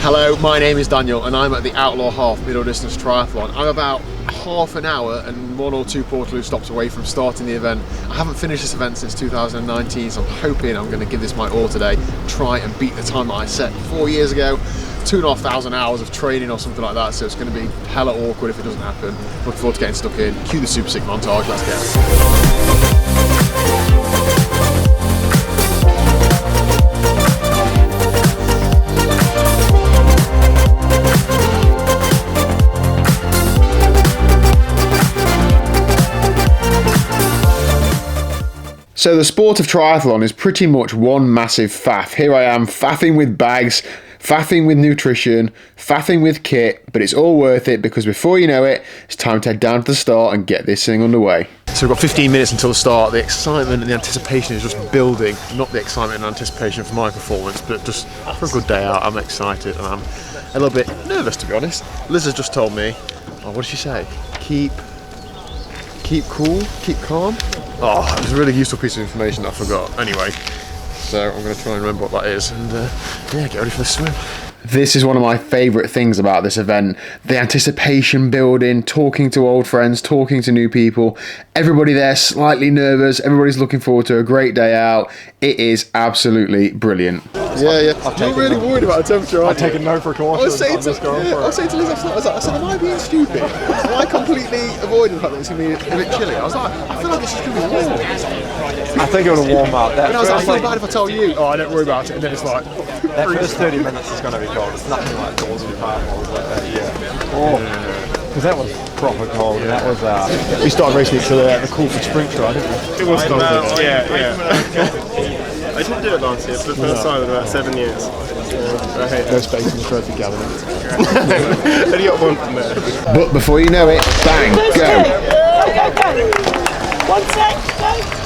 Hello, my name is Daniel and I'm at the Outlaw half middle distance triathlon. I'm about half an hour and 1 or 2 Portaloo stops away from starting the event. I haven't finished this event since 2019, so I'm hoping I'm going to give this my all today, try and beat the time that I set 4 years ago. 2,500 hours of training or something like that, so it's going to be hella awkward if it doesn't happen. Looking forward to getting stuck in. Cue the super sick montage, let's go. So the sport of triathlon is pretty much one massive faff. Here I am faffing with bags, faffing with nutrition, faffing with kit, but it's all worth it because before you know it, it's time to head down to the start and get this thing underway. So we've got 15 minutes until the start. The excitement and the anticipation is just building. Not the excitement and anticipation for my performance, but just for a good day out. I'm excited and I'm a little bit nervous, to be honest. Liz has just told me, oh, what did she say? Keep cool, keep calm. Oh, it was a really useful piece of information that I forgot. Anyway, so I'm going to try and remember what that is and yeah, get ready for the swim. This is one of my favourite things about this event. The anticipation building, talking to old friends, talking to new people. Everybody there slightly nervous. Everybody's looking forward to a great day out. It is absolutely brilliant. Yeah. You're really worried about the temperature, aren't you? I've taken no precautions. I was saying to Liz, I said, am I being stupid? Am I completely avoiding the fact that it's going to be a bit chilly? I was like, I feel like this is going to be warm. I think it'll warm up. And I was like, I feel bad if I tell you, oh, I don't worry about it. And then it's like, that first 30 minutes is going to be cold. It's nothing like doors in your like that. Yeah. Oh. Because that was proper cold. Yeah. That was. We started racing each other at the Crawford Sprint Try, didn't we? It was cold. I didn't do it last year for the first time in about 7 years. I hate no space in the trophy cabinet. Only got one from there. But before you know it, bang, go. 1 sec, go.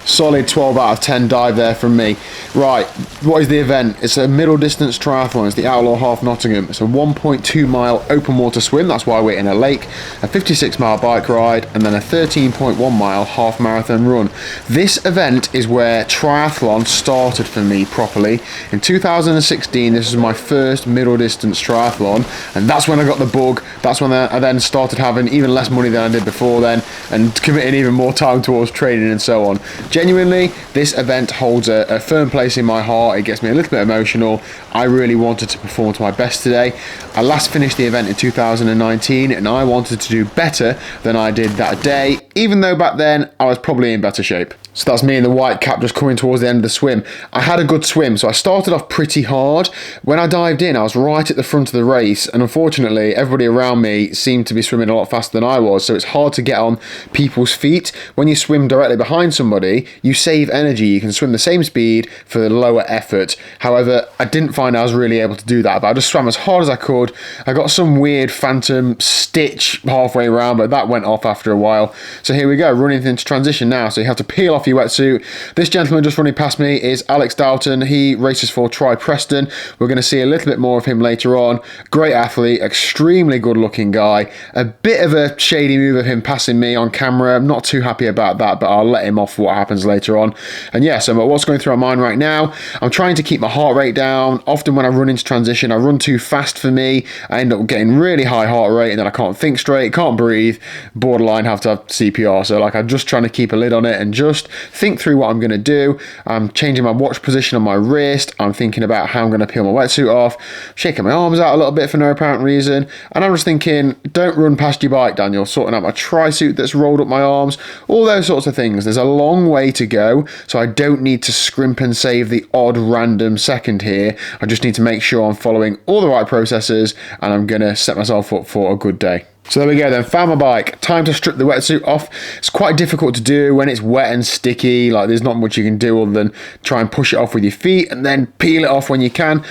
Solid 12 out of 10 dive there from me. Right, what is the event? It's a middle distance triathlon. It's the Outlaw half Nottingham. It's a 1.2 mile open water swim, that's why we're in a lake, a 56 mile bike ride, and then a 13.1 mile half marathon run. This event is where triathlon started for me properly. In 2016, this was my first middle distance triathlon, and that's when I got the bug. That's when I then started having even less money than I did before then, and committing even more time towards training and so on. Genuinely, this event holds a firm place in my heart. It gets me a little bit emotional. I really wanted to perform to my best today. I last finished the event in 2019 and I wanted to do better than I did that day, even though back then I was probably in better shape. So that's me in the white cap just coming towards the end of the swim. I had a good swim, so I started off pretty hard. When I dived in, I was right at the front of the race, and unfortunately, everybody around me seemed to be swimming a lot faster than I was, so it's hard to get on people's feet. When you swim directly behind somebody, you save energy. You can swim the same speed for the lower effort. However, I didn't find I was really able to do that, but I just swam as hard as I could. I got some weird phantom stitch halfway around, but that went off after a while. So here we go, running into transition now, so you have to peel off your wetsuit. This gentleman just running past me is Alex Doughton. He races for Preston. We're going to see a little bit more of him later on. Great athlete, extremely good looking guy. A bit of a shady move of him passing me on camera. I'm not too happy about that, but I'll let him off for what happens later on. And yeah, so what's going through my mind right now, I'm trying to keep my heart rate down. Often when I run into transition, I run too fast for me. I end up getting really high heart rate and then I can't think straight, can't breathe, borderline have to have CPR. So like I'm just trying to keep a lid on it and just think through what I'm going to do. I'm changing my watch position on my wrist. I'm thinking about how I'm going to peel my wetsuit off, shaking my arms out a little bit for no apparent reason. And I'm just thinking, don't run past your bike, Daniel. Sorting out my tri-suit that's rolled up my arms, all those sorts of things. There's a long way to go, so I don't need to scrimp and save the odd random second here. I just need to make sure I'm following all the right processes and I'm going to set myself up for a good day. So there we go then, found my bike. Time to strip the wetsuit off. It's quite difficult to do when it's wet and sticky. Like there's not much you can do other than try and push it off with your feet and then peel it off when you can.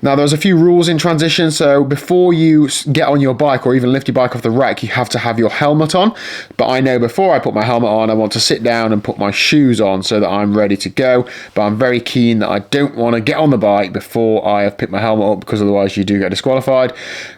Now there's a few rules in transition. So before you get on your bike or even lift your bike off the rack, you have to have your helmet on. But I know before I put my helmet on, I want to sit down and put my shoes on so that I'm ready to go. But I'm very keen that I don't want to get on the bike before I have picked my helmet up, because otherwise you do get disqualified.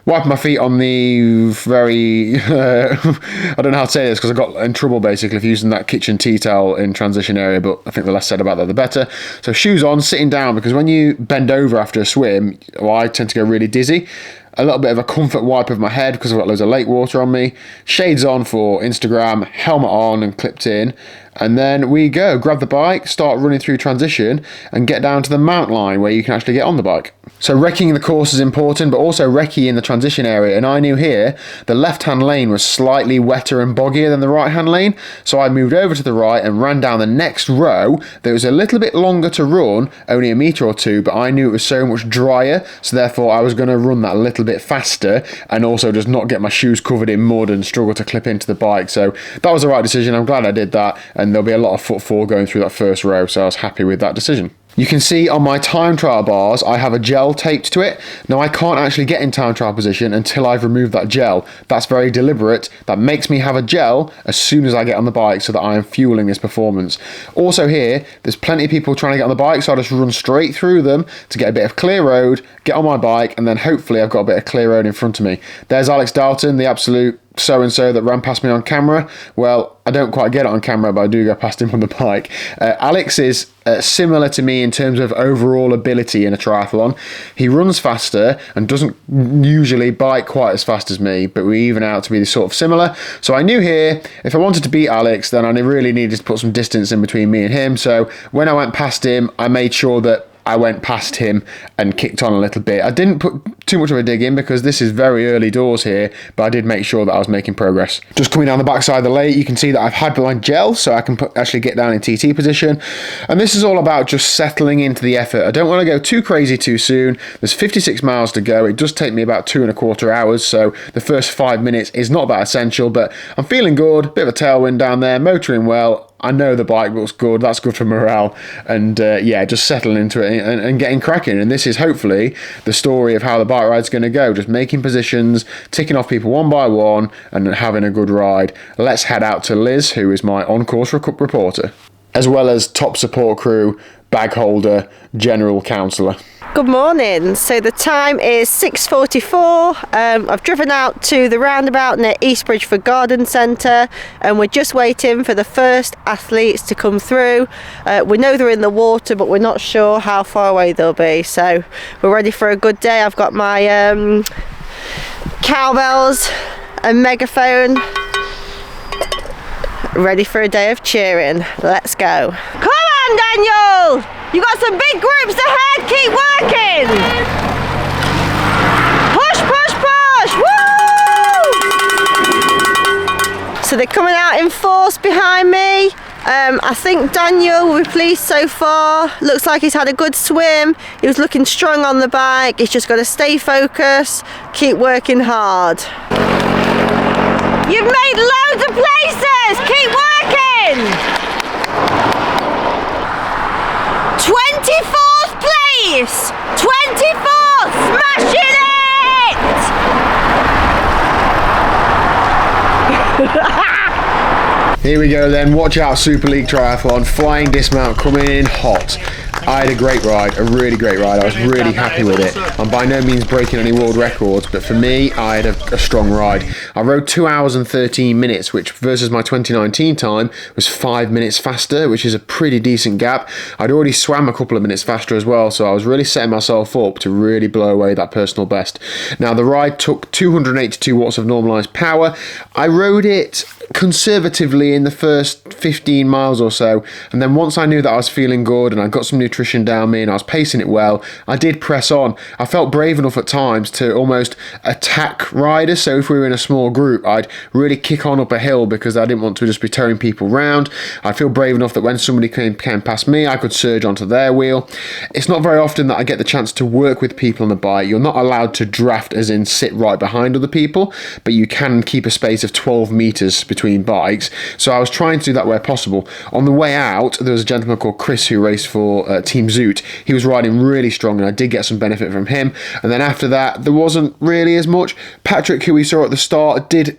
Wipe my feet on the very very, I don't know how to say this because I got in trouble basically for using that kitchen tea towel in transition area, but I think the less said about that, the better. So shoes on, sitting down, because when you bend over after a swim, well, I tend to go really dizzy. A little bit of a comfort wipe of my head because I've got loads of lake water on me. Shades on for Instagram, helmet on and clipped in. And then we go, grab the bike, start running through transition and get down to the mountain line where you can actually get on the bike. So wrecking the course is important, but also recce in the transition area. And I knew here the left-hand lane was slightly wetter and boggier than the right-hand lane. So I moved over to the right and ran down the next row. That was a little bit longer to run, only a metre or two, but I knew it was so much drier. So therefore I was going to run that a little bit faster and also just not get my shoes covered in mud and struggle to clip into the bike. So that was the right decision. I'm glad I did that. And there'll be a lot of footfall going through that first row, so I was happy with that decision. You can see on my time trial bars I have a gel taped to it. Now I can't actually get in time trial position until I've removed that gel. That's very deliberate. That makes me have a gel as soon as I get on the bike so that I am fueling this performance. Also here, there's plenty of people trying to get on the bike, so I just run straight through them to get a bit of clear road, get on my bike, and then hopefully I've got a bit of clear road in front of me. There's Alex Dalton, the absolute so-and-so that ran past me on camera. Well, I don't quite get it on camera, but I do go past him on the bike. Alex is similar to me in terms of overall ability in a triathlon. He runs faster and doesn't usually bike quite as fast as me, but we even out to be sort of similar. So I knew here, if I wanted to beat Alex, then I really needed to put some distance in between me and him. So when I went past him, I made sure that I went past him and kicked on a little bit. I didn't put too much of a dig in because this is very early doors here, but I did make sure that I was making progress. Just coming down the backside of the lake, you can see that I've had my gel so I can actually get down in TT position. And this is all about just settling into the effort. I don't want to go too crazy too soon. There's 56 miles to go. It does take me about 2.25 hours, so the first 5 minutes is not that essential, but I'm feeling good. Bit of a tailwind down there, motoring well. I know the bike looks good, that's good for morale, and yeah, just settling into it and getting cracking. And this is hopefully the story of how the bike ride's going to go, just making positions, ticking off people one by one, and having a good ride. Let's head out to Liz, who is my on-course reporter, as well as top support crew, bag holder, general counsellor. Good morning. So the time is 6:44. I've driven out to the roundabout near Eastbridgeford Garden Centre, and we're just waiting for the first athletes to come through. We know they're in the water, but we're not sure how far away they'll be. So we're ready for a good day. I've got my cowbells and megaphone ready for a day of cheering. Let's go. Come on, Daniel! You got some big groups ahead, keep working! Push, push, push! Woo! So they're coming out in force behind me. I think Daniel will be pleased so far. Looks like he's had a good swim. He was looking strong on the bike. He's just got to stay focused, keep working hard. You've made loads of places! Keep working! 24th place! 24th! Smashing it! Here we go then, watch out Super League Triathlon, flying dismount coming in hot. I had a great ride, a really great ride. I was really happy with it. I'm by no means breaking any world records, but for me, I had a strong ride. I rode 2 hours and 13 minutes, which versus my 2019 time was 5 minutes faster, which is a pretty decent gap. I'd already swam a couple of minutes faster as well, so I was really setting myself up to really blow away that personal best. Now, the ride took 282 watts of normalized power. I rode it conservatively in the first 15 miles or so, and then once I knew that I was feeling good and I got some nutrition down me and I was pacing it well, I did press on. I felt brave enough at times to almost attack riders, so if we were in a small group I'd really kick on up a hill because I didn't want to just be towing people round. I feel brave enough that when somebody came past me I could surge onto their wheel. It's not very often that I get the chance to work with people on the bike. You're not allowed to draft as in sit right behind other people, but you can keep a space of 12 metres between bikes, so I was trying to do that where possible. On the way out there was a gentleman called Chris who raced for Team Zoot. He was riding really strong and I did get some benefit from him. And then after that, there wasn't really as much. Patrick, who we saw at the start, did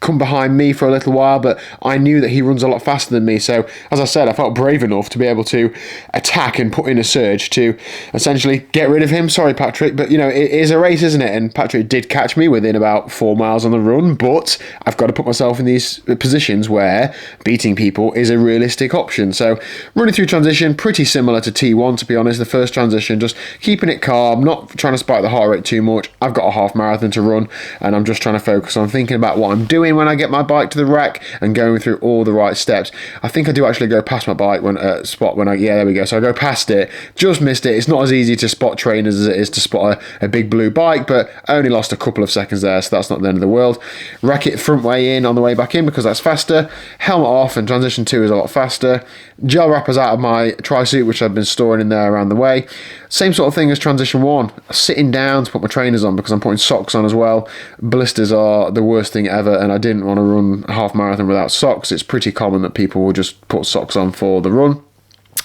come behind me for a little while, but I knew that he runs a lot faster than me. So, as I said, I felt brave enough to be able to attack and put in a surge to essentially get rid of him. Sorry, Patrick, but, you know, it is a race, isn't it? And Patrick did catch me within about 4 miles on the run, but I've got to put myself in these positions where beating people is a realistic option. So, running through transition, pretty similar to T1, to be honest. The first transition, just keeping it calm, not trying to spike the heart rate too much. I've got a half marathon to run, and I'm just trying to focus on thinking about what I'm doing when I get my bike to the rack and going through all the right steps. I think I do actually go past my bike when yeah, there we go. So I go past it, just missed it. It's not as easy to spot trainers as it is to spot a big blue bike, but I only lost a couple of seconds there, so that's not the end of the world. Racket front way in on the way back in because that's faster. Helmet off, and transition 2 is a lot faster. Gel wrappers out of my tri-suit, which I've been storing in there around the way. Same sort of thing as transition 1. Sitting down to put my trainers on because I'm putting socks on as well. Blisters are the worst thing ever, and I didn't want to run a half marathon without socks. It's pretty common that people will just put socks on for the run.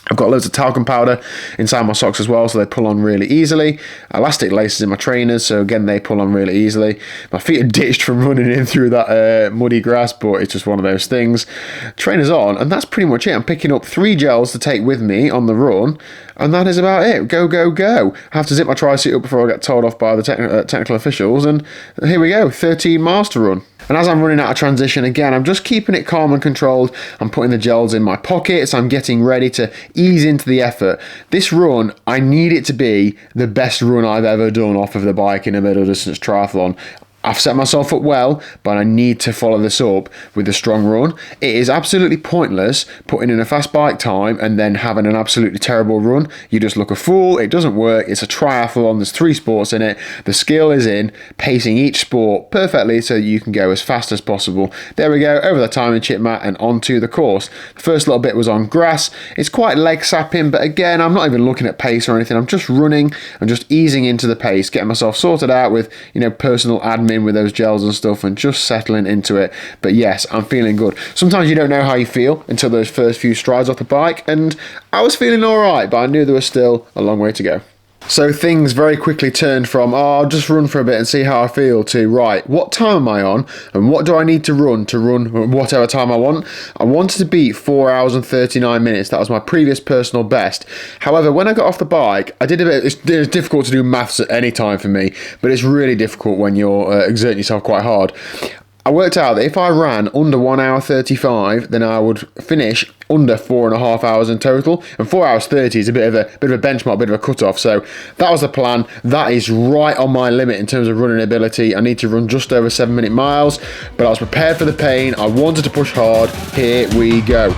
I've got loads of talcum powder inside my socks as well, so they pull on really easily. Elastic laces in my trainers, so again, they pull on really easily. My feet are ditched from running in through that muddy grass, but it's just one of those things. Trainers on, and that's pretty much it. I'm picking up 3 gels to take with me on the run, and that is about it. Go, go, go. I have to zip my tri-suit up before I get told off by the technical officials, and here we go, 13 miles to run. And as I'm running out of transition, again, I'm just keeping it calm and controlled. I'm putting the gels in my pockets. I'm getting ready to ease into the effort. This run, I need it to be the best run I've ever done off of the bike in a middle distance triathlon. I've set myself up well, but I need to follow this up with a strong run. It is absolutely pointless putting in a fast bike time and then having an absolutely terrible run. You just look a fool. It doesn't work. It's a triathlon. There's 3 sports in it. The skill is in pacing each sport perfectly so you can go as fast as possible. There we go, over the timing chip mat and onto the course. The first little bit was on grass. It's quite leg sapping, but again, I'm not even looking at pace or anything. I'm just running and just easing into the pace, getting myself sorted out with, you know, personal admin with those gels and stuff and just settling into it. But yes, I'm feeling good. Sometimes you don't know how you feel until those first few strides off the bike, and I was feeling alright, but I knew there was still a long way to go. So things very quickly turned from, oh, I'll just run for a bit and see how I feel, to, right, what time am I on and what do I need to run whatever time I want? I wanted to beat 4 hours and 39 minutes. That was my previous personal best. However, when I got off the bike, I did a bit, it's difficult to do maths at any time for me, but it's really difficult when you're exerting yourself quite hard. I worked out that if I ran under 1 hour 35, then I would finish under 4.5 hours in total. And 4 hours 30 is a bit of a benchmark, a bit of a cut-off. So that was the plan. That is right on my limit in terms of running ability. I need to run just over 7-minute miles, but I was prepared for the pain. I wanted to push hard. Here we go.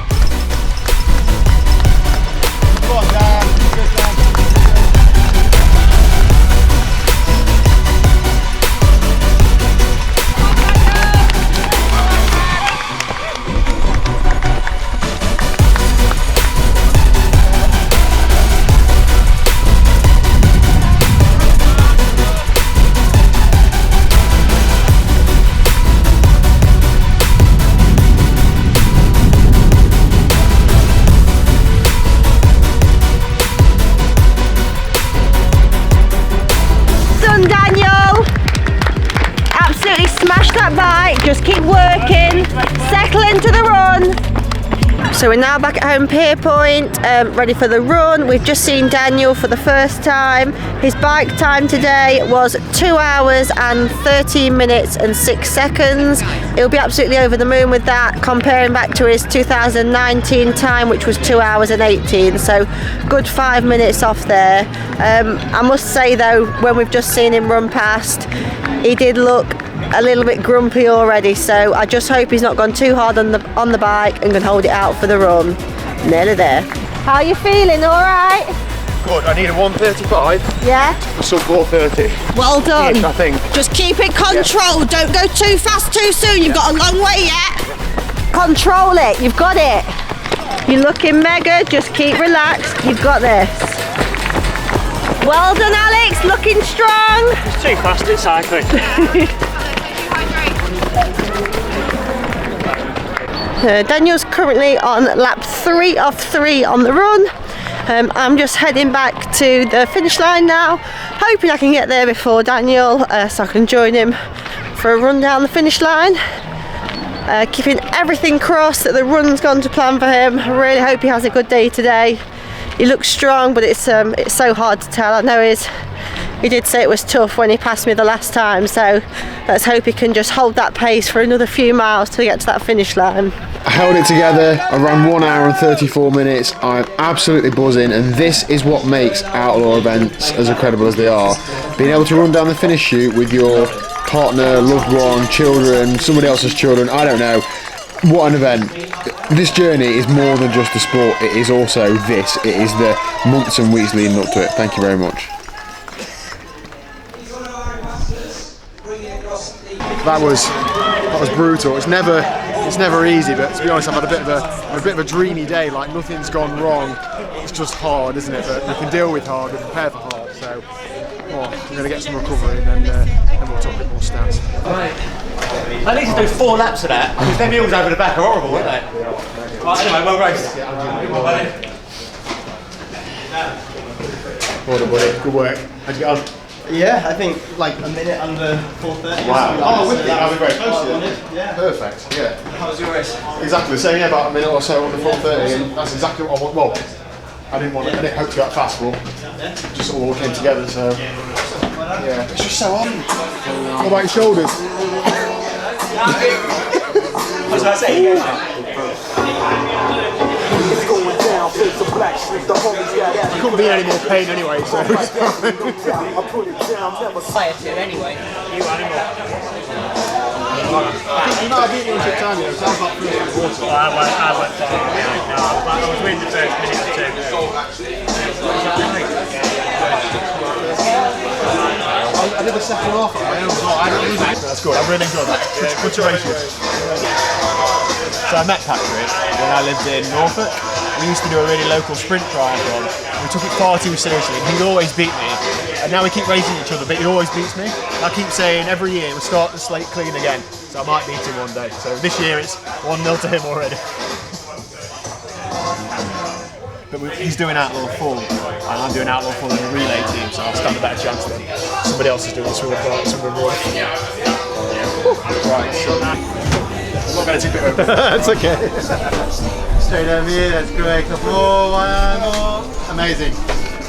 Just keep working, settle into the run. So we're now back at home Pier Point, ready for the run. We've just seen Daniel for the first time. His bike time today was 2 hours and 13 minutes and 6 seconds. He'll be absolutely over the moon with that, comparing back to his 2019 time, which was 2 hours and 18. So good 5 minutes off there. I must say though, when we've just seen him run past, he did look a little bit grumpy already, so I just hope he's not gone too hard on the bike and can hold it out for the run. Nearly there. How are you feeling? All right? Good. I need a 1:35. Yeah. For sub 4:30. Well done. I think. Just keep it controlled. Don't go too fast too soon. You've got a long way yet. Control it. You've got it. You're looking mega. Just keep relaxed. You've got this. Well done, Alex. Looking strong. It's too fast at cycling. Daniel's currently on lap 3 of 3 on the run. I'm just heading back to the finish line now, hoping I can get there before Daniel so I can join him for a run down the finish line. Keeping everything crossed that the run's gone to plan for him. I really hope he has a good day today. He looks strong, but it's so hard to tell. I know he did say it was tough when he passed me the last time, so let's hope he can just hold that pace for another few miles to get to that finish line. I held it together. I ran 1 hour and 34 minutes. I'm absolutely buzzing, and this is what makes Outlaw events as incredible as they are. Being able to run down the finish chute with your partner, loved one, children, somebody else's children, I don't know. What an event. This journey is more than just the sport, it is also this. It is the months and weeks leading up to it. Thank you very much. That was brutal. It's never easy, but to be honest, I've had a bit of a dreamy day. Like, nothing's gone wrong. It's just hard, isn't it? But we can deal with hard, we prepare for hard. So I'm going to get some recovery, and then we'll talk a bit more stats. Right. I need to do 4 laps of that because them hills over the back are horrible, aren't they? Right, anyway, well raced. Well done, buddy. Good work. How'd you get on? Yeah, I think like a minute under 4:30. Wow. Oh, with it. That was very close to it. Yeah. Perfect. Yeah. How was your race? Exactly the same. Yeah, about a minute or so under 4:30, and that's exactly what I want. Well, I didn't hope to go that fast, but just all came together. So yeah, it's just so on. What about your shoulders? What was I saying? There couldn't be any more pain anyway, so. Fire to anyway. You animal. You might have beaten me in time, you know, so I was like first water. I went far. No, I was winning the first minute or two. I did the second half of my own, so I don't lose it. That's good, I really enjoyed that. Good to race you. So I met Patrick when I lived in Norfolk. We used to do a really local sprint triathlon. We took it far too seriously, and he'd always beat me. And now we keep racing each other, but he always beats me. I keep saying every year we'll start the slate clean again, so I might beat him one day. So this year it's 1-0 to him already. But he's doing Outlaw full, and I'm doing Outlaw full in the relay team, so I'll stand a better chance than somebody else is doing swim reward. Right, so I'm not going to tip it over. That's okay. Straight over here, that's great. Couple more, one more. Amazing.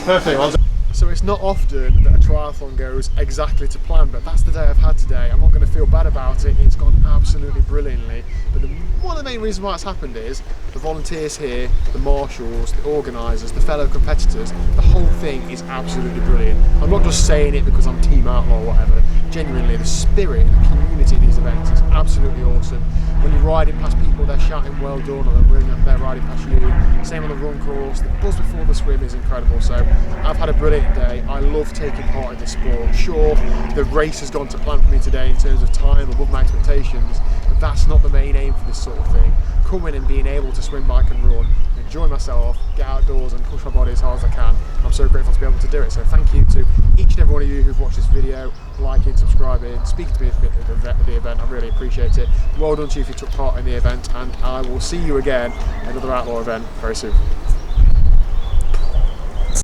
Perfect. Well done. So it's not often that a triathlon goes exactly to plan, but that's the day I've had today. I'm not going to feel bad about it. It's gone absolutely brilliantly. But one of the main reasons why it's happened is the volunteers here, the marshals, the organisers, the fellow competitors, the whole thing is absolutely brilliant. I'm not just saying it because I'm Team Outlaw or whatever. Genuinely, the spirit and the community of these events is absolutely awesome. When you're riding past people, they're shouting well done, or they're riding past you. Same on the run course. The buzz before the swim is incredible. So I've had a brilliant day. I love taking part in this sport. Sure, the race has gone to plan for me today in terms of time above my expectations, but that's not the main aim for this sort of thing. Coming and being able to swim, bike and run, enjoy myself, get outdoors and push my body as hard as I can. I'm so grateful to be able to do it. So thank you to each and every one of you who've watched this video, liking, subscribing, speaking to me at the event. I really appreciate it. Well done to you if you took part in the event, and I will see you again at another Outlaw event very soon.